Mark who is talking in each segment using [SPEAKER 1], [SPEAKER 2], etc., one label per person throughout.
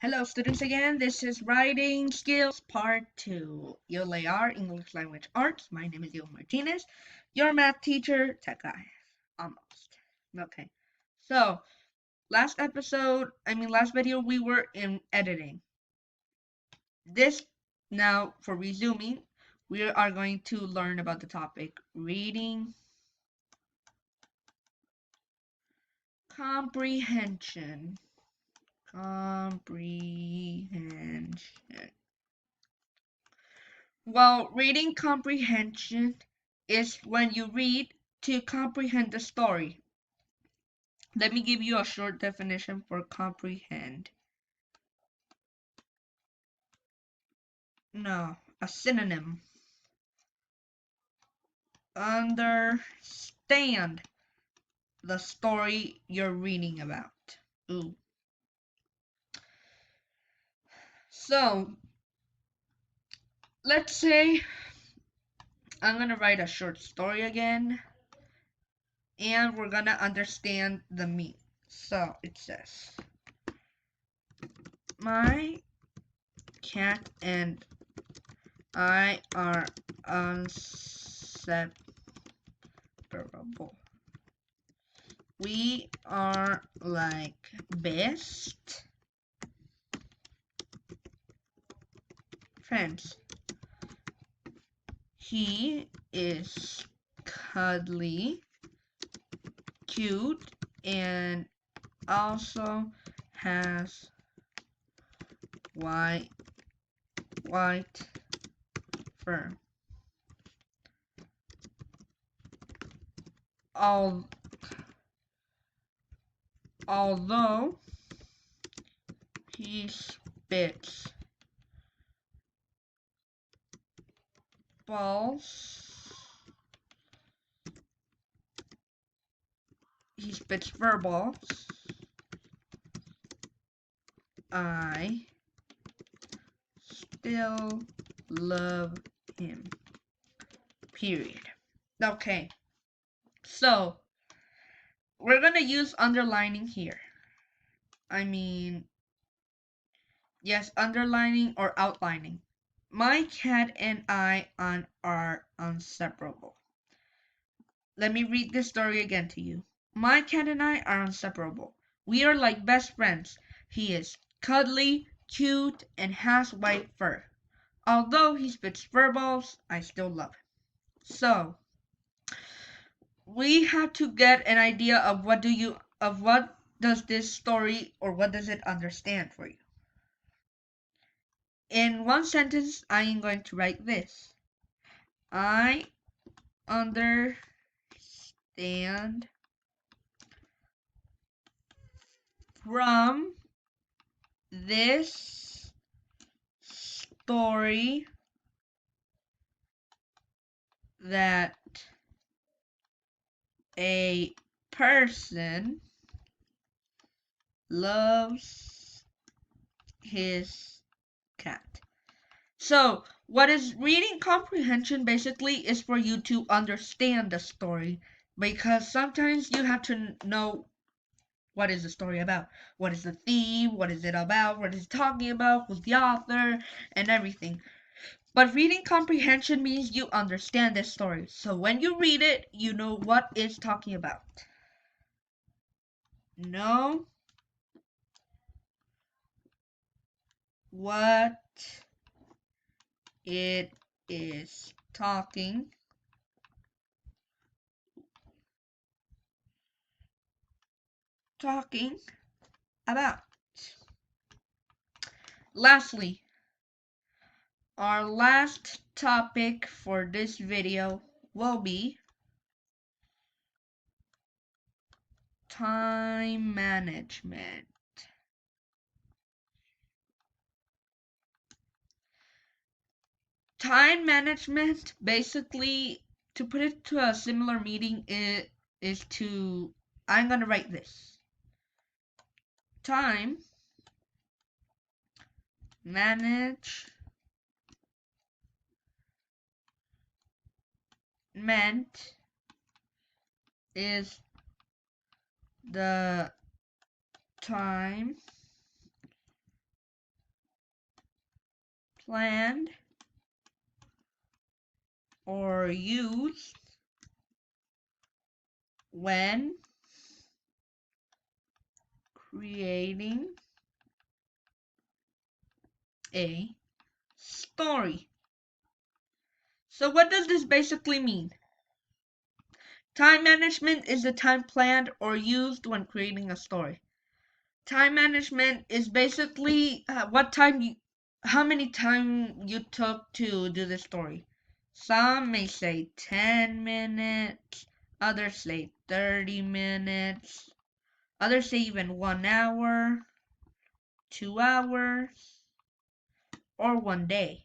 [SPEAKER 1] Hello students again, this is Writing Skills Part 2, ELAR, English Language Arts. My name is Diego Martinez, your math teacher, tech guy, almost. Okay, so last video we were in editing. Now for resuming, we are going to learn about the topic reading comprehension. Well, reading comprehension is when you read to comprehend the story. Let me give you a short definition for comprehend. No, a synonym. Understand the story you're reading about. Ooh. So, let's say I'm gonna write a short story again, and we're gonna understand the meaning. So, it says, my cat and I are inseparable. We are like best friends. He is cuddly, cute, and also has white fur. Although he spits fur balls, I still love him. Period. Okay, so we're gonna use underlining here. Yes, underlining or outlining. My cat and I are inseparable. Let me read this story again to you. My cat and I are inseparable. We are like best friends. He is cuddly, cute, and has white fur. Although he spits fur balls, I still love him. So, we have to get an idea of what does this story or what does it understand for you. In one sentence, I am going to write this. I understand from this story that a person loves his cat. So, what is reading comprehension basically is for you to understand the story, because sometimes you have to know what is the story about, what is the theme, what is it about, what is it talking about, who's the author, and everything. But reading comprehension means you understand this story. So when you read it, you know what it's talking about. Know what it is talking about. Lastly, our last topic for this video will be time management. Time management, basically, to put it to a similar meaning, is to, I'm gonna write this. Time management is the time planned or used when creating a story. So what does this basically mean? Time management is the time planned or used when creating a story. Time management is basically how many time you took to do the story. Some may say 10 minutes, others say 30 minutes, others say even 1 hour, 2 hours, or 1 day.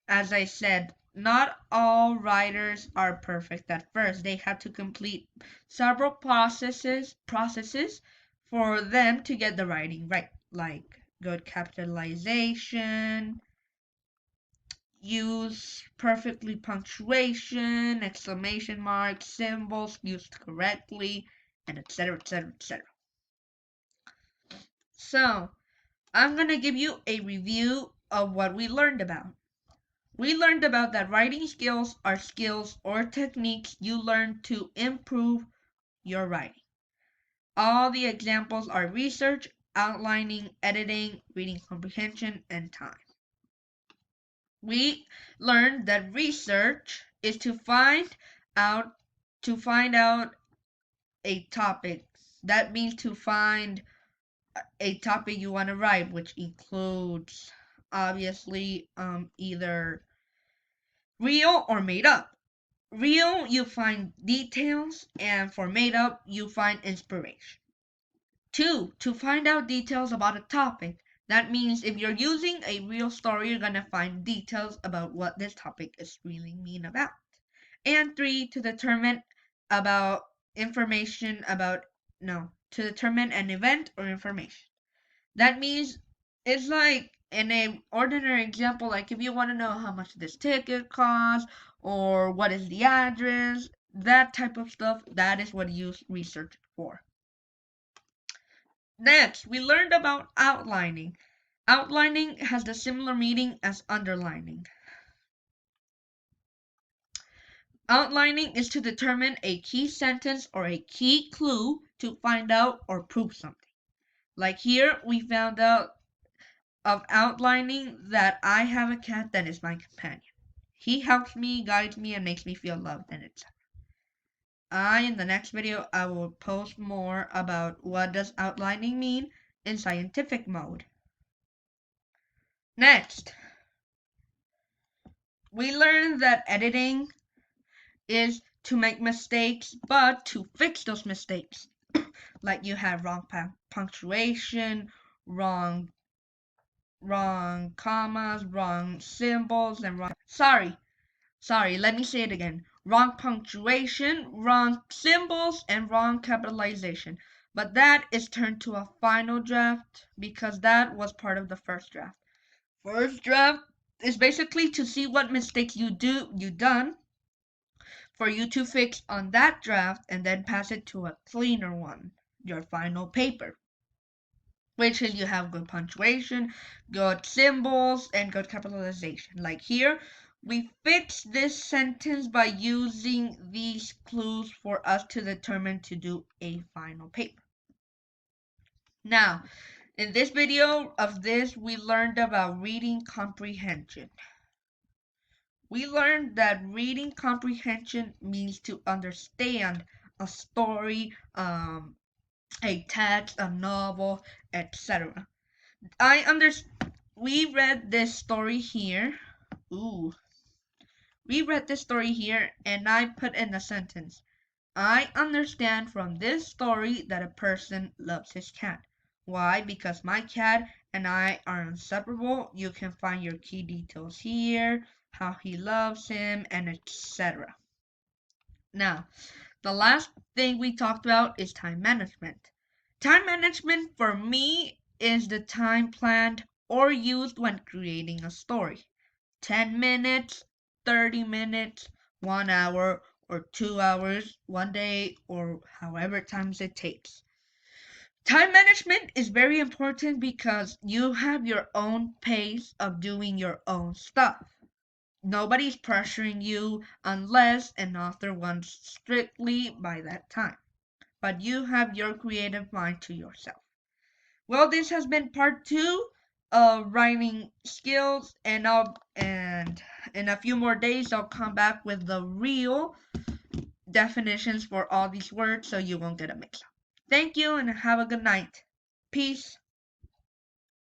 [SPEAKER 1] As I said, not all writers are perfect at first. They have to complete several processes for them to get the writing right, like good capitalization, use perfectly punctuation, exclamation marks, symbols used correctly, and etc. etc. etc. So, I'm gonna give you a review of what we learned about. We learned about that writing skills are skills or techniques you learn to improve your writing. All the examples are research, outlining, editing, reading comprehension, and time. We learned that research is out to find out a topic. That means to find a topic you want to write, which includes obviously either real or made up. Real, you find details, and for made up, you find inspiration. 2, to find out details about a topic. That means if you're using a real story, you're going to find details about what this topic is really mean about. And 3, to determine about information about, no, to determine an event or information. That means it's like in a ordinary example, like if you want to know how much this ticket costs or what is the address, that type of stuff, that is what you use research for. Next, we learned about outlining. Outlining has the similar meaning as underlining. Outlining is to determine a key sentence or a key clue to find out or prove something. Like here, we found out of outlining that I have a cat that is my companion. He helps me, guides me, and makes me feel loved, and etc. In the next video, I will post more about what does outlining mean in scientific mode. Next, we learned that editing is to make mistakes, but to fix those mistakes. Like you have wrong punctuation, wrong commas, wrong symbols, and wrong. Sorry, let me say it again. Wrong punctuation, wrong symbols, and wrong capitalization. But that is turned to a final draft because that was part of the first draft. First draft is basically to see what mistakes you done for you to fix on that draft and then pass it to a cleaner one, your final paper. Which is you have good punctuation, good symbols, and good capitalization. Like here, we fix this sentence by using these clues for us to determine to do a final paper. Now, in this video of this, we learned about reading comprehension. We learned that reading comprehension means to understand a story, a text, a novel, etc. We read this story here. We read this story here and I put in a sentence. I understand from this story that a person loves his cat. Why? Because my cat and I are inseparable. You can find your key details here, how he loves him, and etc. Now, the last thing we talked about is time management. Time management for me is the time planned or used when creating a story. 10 minutes, 30 minutes, 1 hour, or 2 hours, 1 day, or however times it takes. Time management is very important because you have your own pace of doing your own stuff. Nobody's pressuring you unless an author wants strictly by that time. But you have your creative mind to yourself. Well, this has been part two of writing skills, and in a few more days I'll come back with the real definitions for all these words so you won't get a mix up. Thank you and have a good night. Peace.